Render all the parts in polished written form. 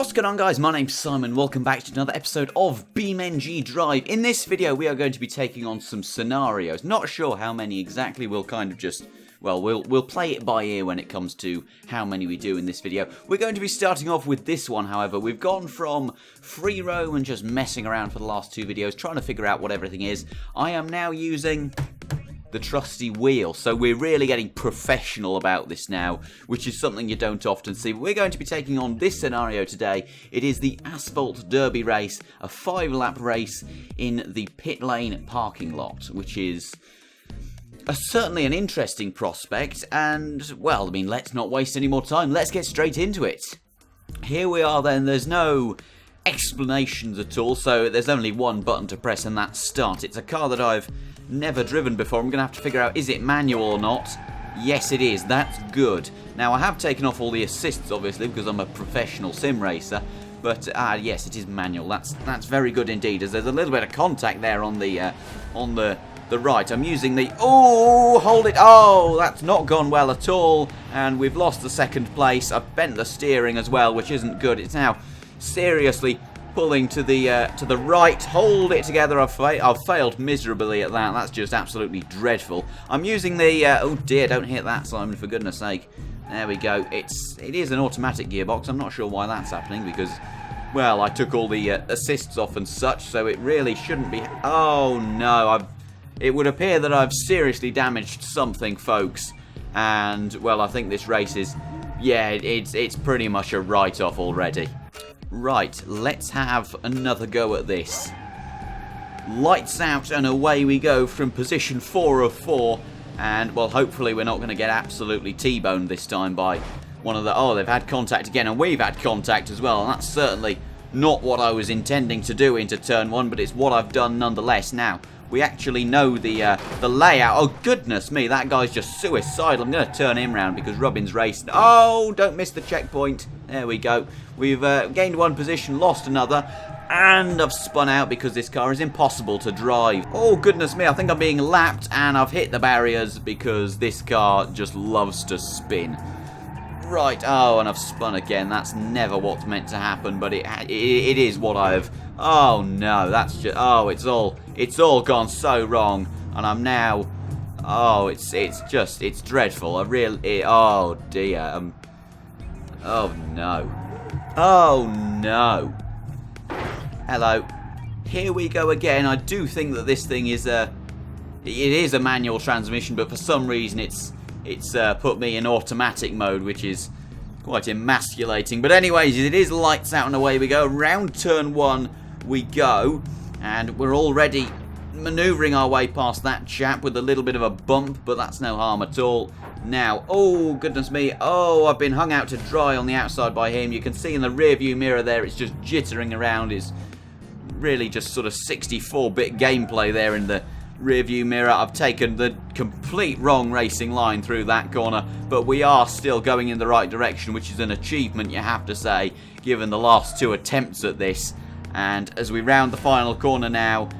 What's going on, guys? My name's Simon. Welcome back to another episode of BeamNG.Drive. In this video, we are going to be taking on some scenarios. Not sure how many exactly. We'll kind of just, well, we'll play it by ear when it comes to how many we do in this video. We're going to be starting off with this one, however. We've gone from free roam and just messing around for the last two videos, trying to figure out what everything is. I am now using the trusty wheel, so we're really getting professional about this now, which is something you don't often see. But we're going to be taking on this scenario today. It is the Asphalt Derby race, a 5-lap race in the pit lane parking lot, which is certainly an interesting prospect. And, well, I mean, let's not waste any more time. Let's get straight into it. Here we are then. There's no explanations at all, so there's only one button to press, and that's start. It's a car that I've never driven before. I'm going to have to figure out, is it manual or not? Yes, it is. That's good. Now, I have taken off all the assists, obviously, because I'm a professional sim racer. But, yes, it is manual. That's very good indeed, as there's a little bit of contact there on the right. I'm using the... Oh, hold it. Oh, that's not gone well at all. And we've lost the second place. I've bent the steering as well, which isn't good. It's now seriously pulling to the right. Hold it together. I've failed miserably at that. That's just absolutely dreadful. I'm using the oh dear, don't hit that, Simon, for goodness sake. There we go. It is an automatic gearbox. I'm not sure why that's happening, because, well, I took all the assists off and such, so it really shouldn't be. Oh no, it would appear that I've seriously damaged something, folks. And, well, I think this race is, yeah, it's pretty much a write-off already. Right, let's have another go at this. Lights out and away we go from position 4 of 4. And, well, hopefully we're not going to get absolutely T-boned this time by one of the... Oh, they've had contact again, and we've had contact as well. And that's certainly not what I was intending to do into turn 1, but it's what I've done nonetheless. Now, we actually know the layout. Oh, goodness me, that guy's just suicidal. I'm going to turn him round because Robin's racing. Oh, don't miss the checkpoint. There we go. We've gained one position, lost another, and I've spun out because this car is impossible to drive. Oh, goodness me, I think I'm being lapped, and I've hit the barriers because this car just loves to spin. Right, oh, and I've spun again. That's never what's meant to happen, but it is what I've... Oh, no, that's just... Oh, it's all gone so wrong, and I'm now... Oh, it's dreadful. Oh, dear. Oh, no. Oh, no. Hello. Here we go again. I do think that this thing is it is a manual transmission, but for some reason it's put me in automatic mode, which is quite emasculating. But anyways, it is lights out and away we go. Round turn 1 we go, and we're already manoeuvring our way past that chap with a little bit of a bump, but that's no harm at all. Now, oh, goodness me. Oh, I've been hung out to dry on the outside by him. You can see in the rear view mirror there, it's just jittering around. It's really just sort of 64-bit gameplay there in the rear view mirror. I've taken the complete wrong racing line through that corner, but we are still going in the right direction, which is an achievement, you have to say, given the last 2 attempts at this. And as we round the final corner now,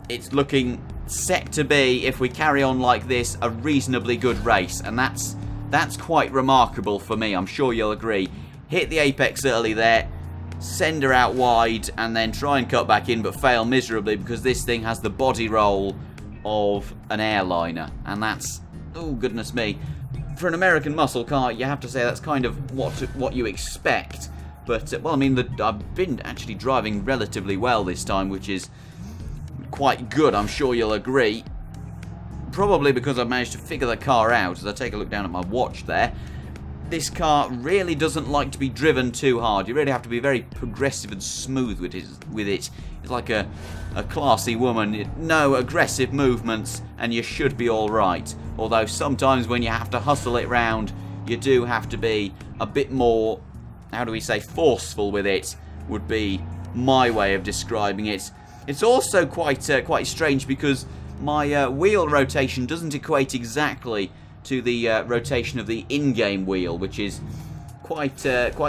it's looking set to be, if we carry on like this, a reasonably good race, and that's quite remarkable for me. I'm sure you'll agree. Hit the apex early there, send her out wide, and then try and cut back in, but fail miserably because this thing has the body roll of an airliner, and that's, oh goodness me, for an American muscle car, you have to say that's kind of what you expect. But well, I mean, I've been actually driving relatively well this time, which is quite good, I'm sure you'll agree. Probably because I've managed to figure the car out. As I take a look down at my watch there, this car really doesn't like to be driven too hard. You really have to be very progressive and smooth with it. It's like a classy woman. No aggressive movements, and you should be alright. Although sometimes when you have to hustle it round, you do have to be a bit more, how do we say, forceful with it, would be my way of describing it. It's also quite strange because my wheel rotation doesn't equate exactly to the rotation of the in-game wheel, which is quite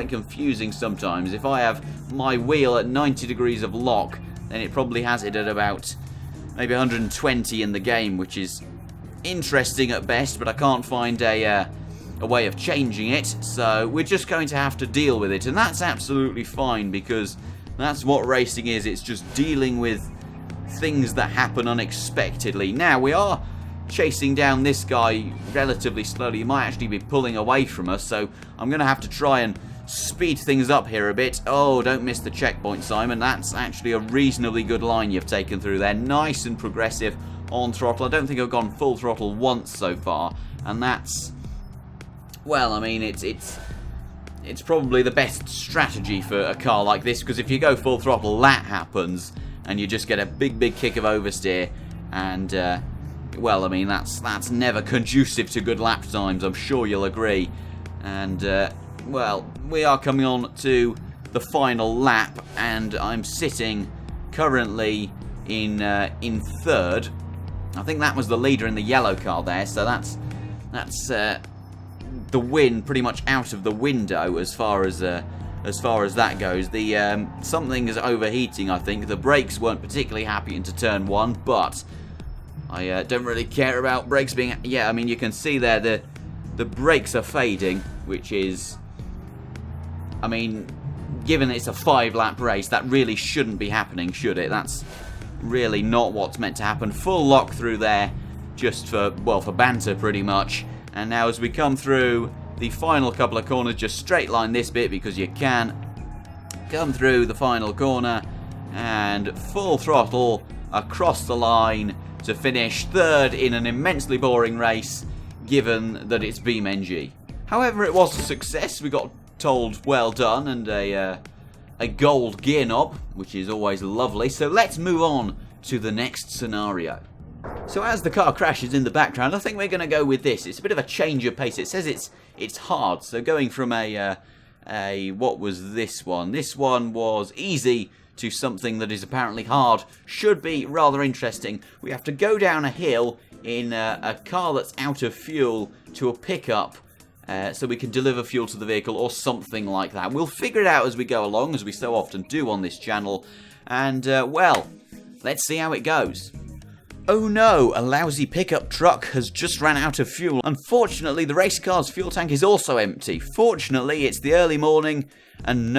confusing sometimes. If I have my wheel at 90 degrees of lock, then it probably has it at about maybe 120 in the game, which is interesting at best, but I can't find a a way of changing it, so we're just going to have to deal with it, and that's absolutely fine, because that's what racing is. It's just dealing with things that happen unexpectedly. Now, we are chasing down this guy relatively slowly. He might actually be pulling away from us, so I'm going to have to try and speed things up here a bit. Oh, don't miss the checkpoint, Simon. That's actually a reasonably good line you've taken through there. Nice and progressive on throttle. I don't think I've gone full throttle once so far, and that's, well, I mean, it's probably the best strategy for a car like this, because if you go full throttle, that happens, and you just get a big kick of oversteer, and well, I mean, that's never conducive to good lap times, I'm sure you'll agree. And well, we are coming on to the final lap, and I'm sitting currently in third. I think that was the leader in the yellow car there, so that's the win pretty much out of the window as far as that goes. The something is overheating, I think. The brakes weren't particularly happy into turn one, but I don't really care about brakes being... Yeah, I mean, you can see there the brakes are fading, which is... I mean, given it's a 5-lap race, that really shouldn't be happening, should it? That's really not what's meant to happen. Full lock through there, just for, well, for banter pretty much. And now as we come through the final couple of corners, just straight line this bit because you can. Come through the final corner and full throttle across the line to finish third in an immensely boring race, given that it's BeamNG. However, it was a success. We got told well done and a gold gear knob, which is always lovely. So let's move on to the next scenario. So as the car crashes in the background, I think we're going to go with this. It's a bit of a change of pace. It says it's hard, so going from a what was this one? This one was easy to something that is apparently hard. Should be rather interesting. We have to go down a hill in a car that's out of fuel to a pickup, so we can deliver fuel to the vehicle or something like that. We'll figure it out as we go along, as we so often do on this channel. And, well, let's see how it goes. Oh no, a lousy pickup truck has just ran out of fuel. Unfortunately, the race car's fuel tank is also empty. Fortunately, it's the early morning and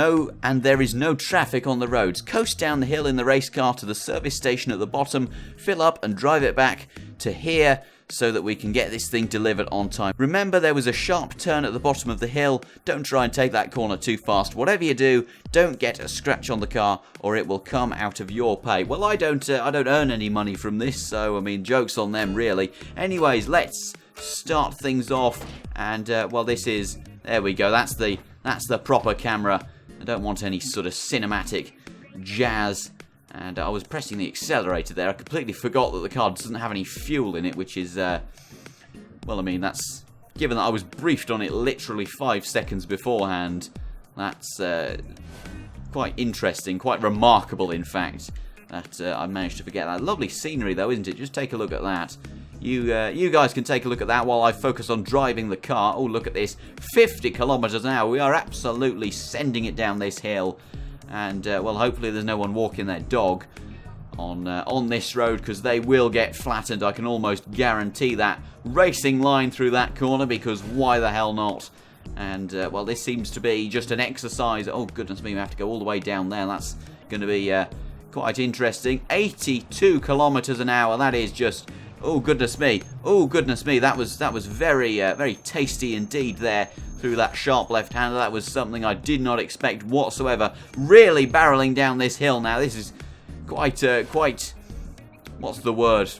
there is no traffic on the roads. Coast down the hill in the race car to the service station at the bottom, fill up and drive it back to here so that we can get this thing delivered on time. Remember, there was a sharp turn at the bottom of the hill. Don't try and take that corner too fast. Whatever you do, don't get a scratch on the car or it will come out of your pay. Well, I don't earn any money from this, so I mean, joke's on them really. Anyways, let's start things off, and well, this is, there we go, that's the proper camera. I don't want any sort of cinematic jazz. And I was pressing the accelerator there. I completely forgot that the car doesn't have any fuel in it, which is, well, I mean, that's, given that I was briefed on it literally 5 seconds beforehand, that's quite interesting, quite remarkable, in fact, that I managed to forget that. Lovely scenery, though, isn't it? Just take a look at that. You guys can take a look at that while I focus on driving the car. Oh, look at this. 50 kilometers an hour. We are absolutely sending it down this hill. And, well, hopefully there's no one walking their dog on this road, because they will get flattened. I can almost guarantee that. Racing line through that corner, because why the hell not? And, well, this seems to be just an exercise. Oh, goodness me, we have to go all the way down there. That's going to be quite interesting. 82 kilometers an hour. That is just... Oh, goodness me. Oh, goodness me. That was very, very tasty indeed there. Through that sharp left-hander. That was something I did not expect whatsoever. Really barreling down this hill now. This is quite, what's the word?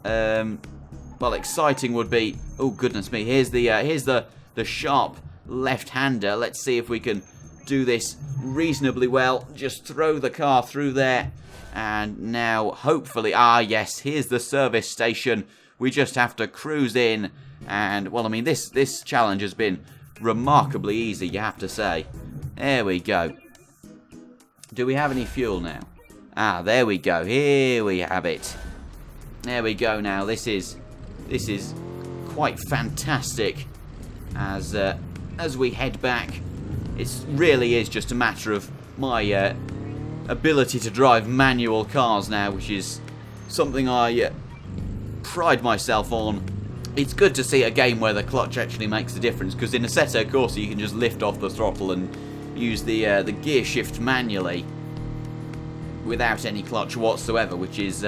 Well, exciting would be, oh goodness me, here's the sharp left-hander. Let's see if we can do this reasonably well. Just throw the car through there. And now, hopefully, yes, here's the service station. We just have to cruise in. And, well, I mean, this challenge has been remarkably easy, you have to say. There we go. Do we have any fuel now? There we go. Here we have it. There we go now. This is quite fantastic as we head back. It really is just a matter of my ability to drive manual cars now, which is something I pride myself on. It's good to see a game where the clutch actually makes a difference, because in Assetto Corsa you can just lift off the throttle and use the gear shift manually without any clutch whatsoever, which is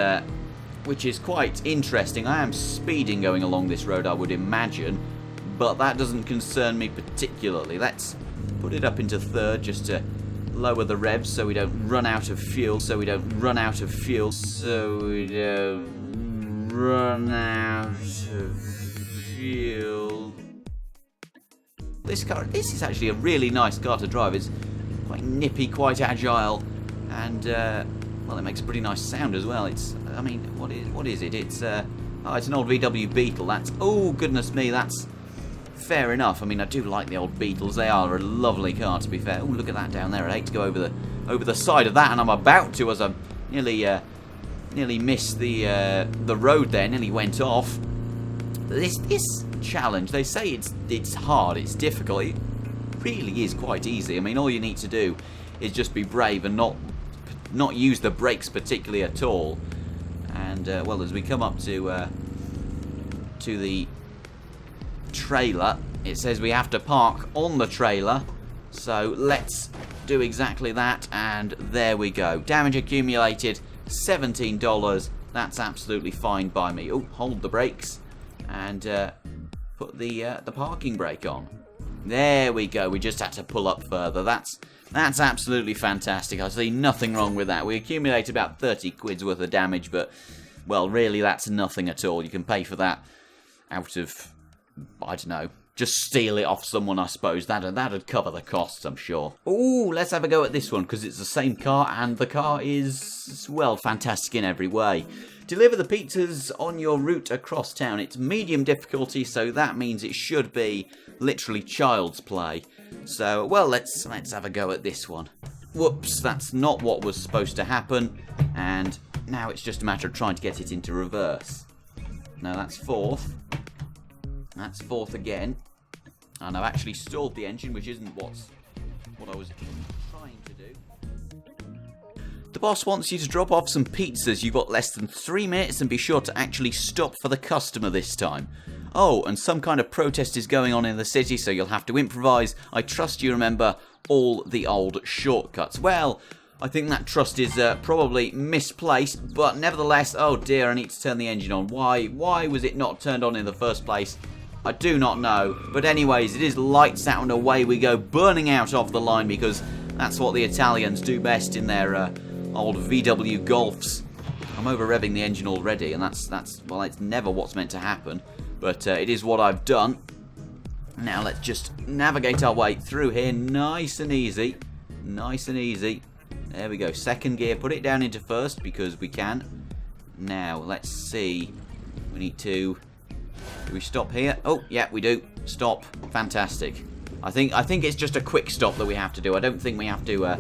quite interesting. I am speeding going along this road, I would imagine, but that doesn't concern me particularly. Let's put it up into third just to lower the revs so we don't run out of fuel, This is actually a really nice car to drive. It's quite nippy, quite agile, and well, it makes a pretty nice sound as well. I mean, what is it? It's it's an old VW Beetle. Oh goodness me, that's fair enough. I mean, I do like the old Beetles. They are a lovely car, to be fair. Oh, look at that down there. I hate to go over the side of that, and I'm about to, as I nearly missed the road there. Nearly went off. This challenge, they say it's hard, it's difficult. It really is quite easy. I mean, all you need to do is just be brave and not use the brakes particularly at all. And well, as we come up to the trailer, it says we have to park on the trailer, so let's do exactly that. And there we go. Damage accumulated $17. That's absolutely fine by me. Oh, hold the brakes and put the parking brake on. There we go. We just had to pull up further. That's absolutely fantastic. I see nothing wrong with that. We accumulate about 30 quid's worth of damage, but well, really, that's nothing at all. You can pay for that out of, I don't know, just steal it off someone, I suppose. That'd cover the costs, I'm sure. Ooh, let's have a go at this one, because it's the same car, and the car is, well, fantastic in every way. Deliver the pizzas on your route across town. It's medium difficulty, so that means it should be literally child's play. So, well, let's have a go at this one. Whoops, that's not what was supposed to happen, and now it's just a matter of trying to get it into reverse. No, that's fourth. That's fourth again. And I've actually stalled the engine, which isn't what I was trying to do. The boss wants you to drop off some pizzas. You've got less than 3 minutes, and be sure to actually stop for the customer this time. Oh, and some kind of protest is going on in the city, so you'll have to improvise. I trust you remember all the old shortcuts. Well, I think that trust is probably misplaced, but nevertheless, oh dear, I need to turn the engine on. Why was it not turned on in the first place? I do not know. But anyways, it is lights out and away we go, burning out off the line, because that's what the Italians do best in their old VW Golfs. I'm over-revving the engine already, and that's well, it's never what's meant to happen, but it is what I've done. Now let's just navigate our way through here, nice and easy. Nice and easy. There we go, second gear, put it down into first, because we can. Now, let's see. We need to... Do we stop here? Oh, yeah, we do. Stop. Fantastic. I think it's just a quick stop that we have to do. I don't think we have to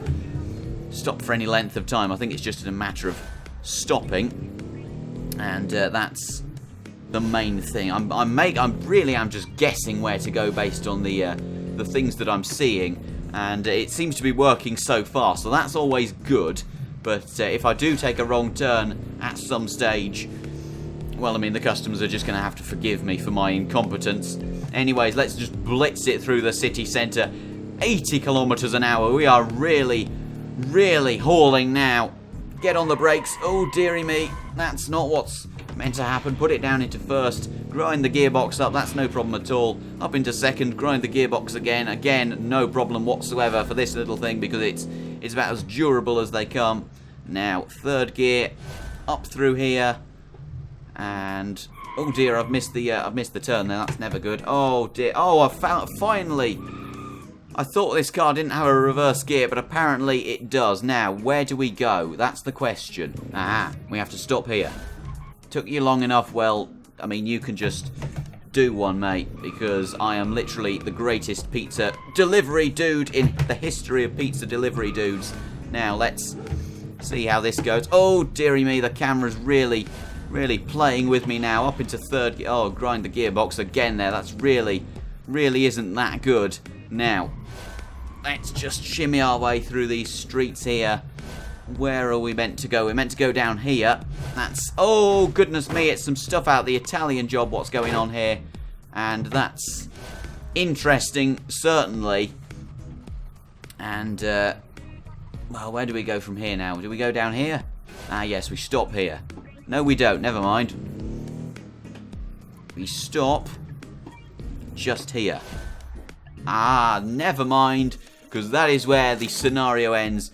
stop for any length of time. I think it's just a matter of stopping, and that's the main thing. I'm really just guessing where to go based on the things that I'm seeing, and it seems to be working so far. So that's always good. But if I do take a wrong turn at some stage, well, I mean, the customers are just going to have to forgive me for my incompetence. Anyways, let's just blitz it through the city centre. 80 kilometers an hour. We are really, really hauling now. Get on the brakes. Oh, dearie me. That's not what's meant to happen. Put it down into first. Grind the gearbox up. That's no problem at all. Up into second. Grind the gearbox again. Again, no problem whatsoever for this little thing, because it's about as durable as they come. Now, third gear. Up through here. And oh dear, I've missed the turn there. That's never good. Oh dear. Oh, I found finally. I thought this car didn't have a reverse gear, but apparently it does. Now, where do we go? That's the question. Ah, we have to stop here. Took you long enough. Well, I mean, you can just do one, mate, because I am literally the greatest pizza delivery dude in the history of pizza delivery dudes. Now, let's see how this goes. Oh, dearie me, the camera's really playing with me now. Up into third gear. Oh, grind the gearbox again there. That's really isn't that good. Now, let's just shimmy our way through these streets here. Where are we meant to go? We're meant to go down here. That's... Oh, goodness me. It's some stuff out the Italian job what's going on here. And that's interesting, certainly. And, well, where do we go from here now? Do we go down here? Ah, yes, we stop here. No, we don't. Never mind. We stop just here. Ah, never mind. Because that is where the scenario ends.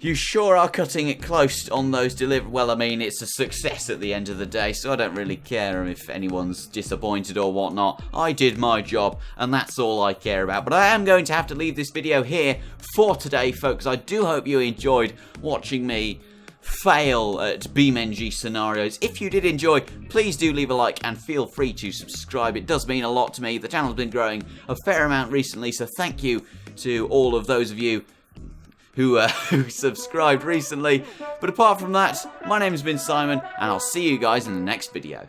You sure are cutting it close on those well, I mean, it's a success at the end of the day, so I don't really care if anyone's disappointed or whatnot. I did my job, and that's all I care about. But I am going to have to leave this video here for today, folks. I do hope you enjoyed watching me fail at BeamNG scenarios. If you did enjoy, please do leave a like and feel free to subscribe. It does mean a lot to me. The channel's been growing a fair amount recently, so thank you to all of those of you who subscribed recently. But apart from that, my name's been Simon, and I'll see you guys in the next video.